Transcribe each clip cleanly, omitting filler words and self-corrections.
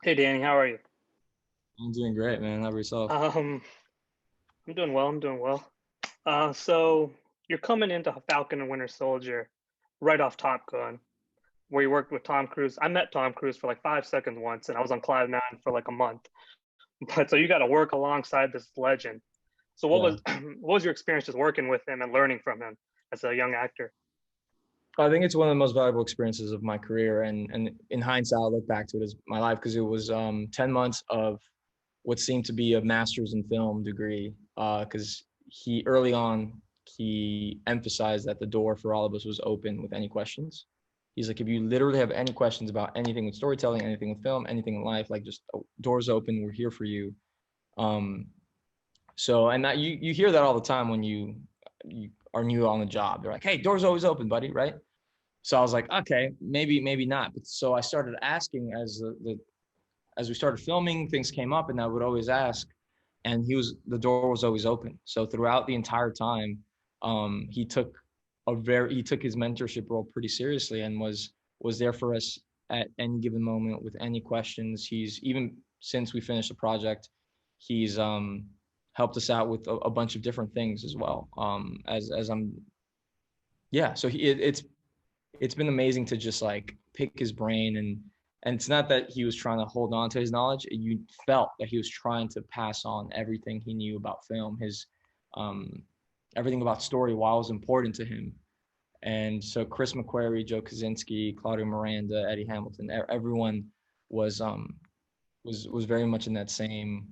Hey Danny, how are you? I'm doing great, man. How about yourself? Um, I'm doing well. I'm doing well. So you're coming into Falcon and Winter Soldier right off Top Gun, where you worked with Tom Cruise. I met Tom Cruise for like 5 seconds once, and I was on Cloud Nine for like a month. But so you got to work alongside this legend. So what Yeah. was what was your experience just working with him and learning from him as a young actor? I think it's one of the most valuable experiences of my career. And in hindsight, I look back to it as my life because it was 10 months of what seemed to be a master's in film degree. Because he early on, he emphasized that the door for all of us was open with any questions. He's like, if you literally have any questions about anything with storytelling, anything with film, anything in life, like just doors open, we're here for you. Um, So, and that you hear that all the time when you are new on the job. They're like, "Hey, door's always open, buddy," right? So I was like, "Okay, maybe not." But so I started asking the as we started filming, things came up, and I would always ask, and the door was always open. So throughout the entire time, he took his mentorship role pretty seriously and was there for us at any given moment with any questions. He's even since we finished the project, he's helped us out with a bunch of different things as well. As I'm yeah, so it's been amazing to just like pick his brain and it's not that he was trying to hold on to his knowledge. You felt that he was trying to pass on everything he knew about film, his um, everything about story while it was important to him. And so Chris McQuarrie, Joe Kaczynski, Claudio Miranda, Eddie Hamilton, everyone was was very much in that same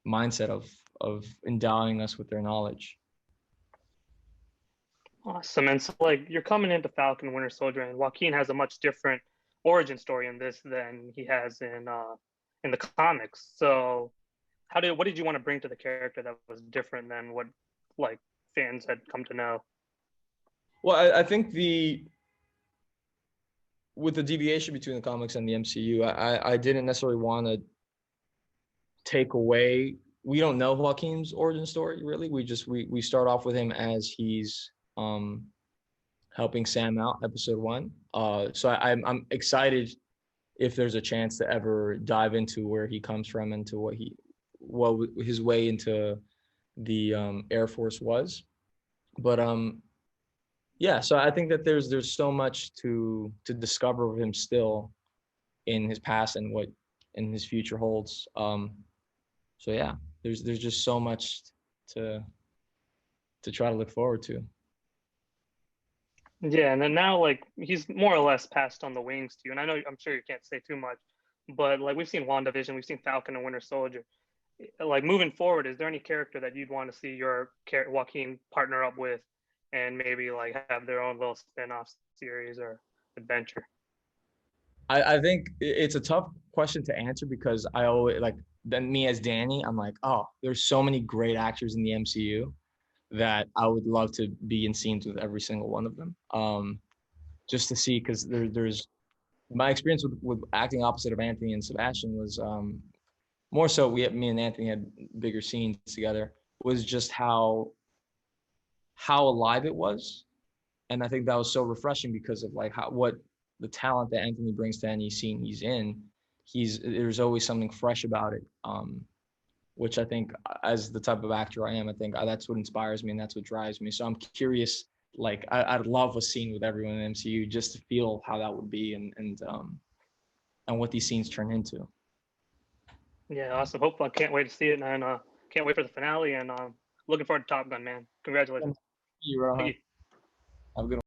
mindset of endowing us with their knowledge. Awesome. And so like you're coming into Falcon and Winter Soldier, and Joaquin has a much different origin story in this than he has in the comics. So what did you want to bring to the character that was different than what like fans had come to know? Well, I think the with the deviation between the comics and the MCU, I didn't necessarily want to take away. We don't know Joaquin's origin story really. We start off with him as he's helping Sam out, episode one. So I'm excited if there's a chance to ever dive into where he comes from and to what his way into the Air Force was. But yeah, so I think that there's so much to discover of him still in his past and what in his future holds. So yeah, there's just so much to to try to look forward to. Yeah, and then now like he's more or less passed on the wings to you. And I know I'm sure you can't say too much, but like we've seen WandaVision, we've seen Falcon and Winter Soldier. Like moving forward, is there any character that you'd want to see your Joaquin partner up with, and maybe like have their own little spin-off series or adventure? I think it's a tough question to answer because I always like then me as Danny, I'm like, oh, there's so many great actors in the MCU that I would love to be in scenes with every single one of them. Just to see because there's my experience with acting opposite of Anthony and Sebastian was more so me and Anthony had bigger scenes together was just how alive it was. And I think that was so refreshing because of like what the talent that Anthony brings to any scene he's in. There's always something fresh about it. Which I think, as the type of actor I am, I think that's what inspires me and that's what drives me. So I'm curious. Like I'd love a scene with everyone in the MCU just to feel how that would be and what these scenes turn into. Yeah, awesome. Hope I can't wait to see it, and can't wait for the finale. And looking forward to Top Gun, man. Thank Congratulations. you, Thank Rohan. you. Have a good one.